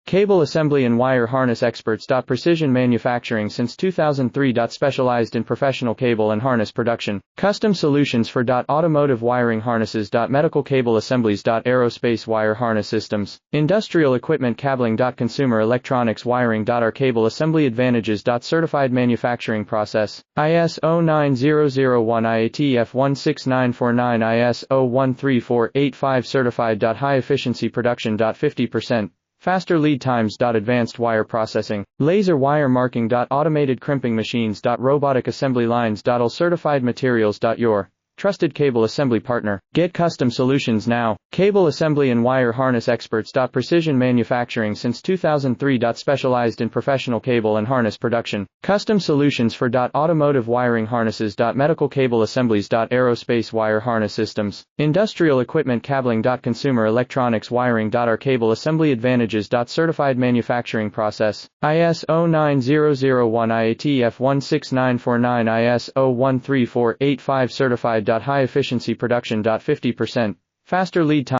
Cable assembly and wire harness experts. Precision manufacturing since 2003. Specialized in professional cable and harness production. Custom solutions for automotive wiring harnesses. Medical cable assemblies. Aerospace wire harness systems. Industrial equipment cabling. Consumer electronics wiring. Our cable assembly advantages. Certified manufacturing process. ISO 9001 IATF 16949 ISO 13485 certified. High efficiency production. 50%. Faster lead times. Advanced wire processing. Laser wire marking. Automated crimping machines. Robotic assembly lines. All certified materials. Your trusted cable assembly partner. Get custom solutions now. Cable assembly and wire harness experts. Precision manufacturing since 2003. Specialized in professional cable and harness production. Custom solutions for automotive wiring harnesses. Medical cable assemblies. Aerospace wire harness systems. Industrial equipment cabling. Consumer electronics wiring. Our cable assembly advantages. Certified manufacturing process. ISO 9001 IATF 16949 ISO 13485 certified. High efficiency production. 50%. Faster lead time.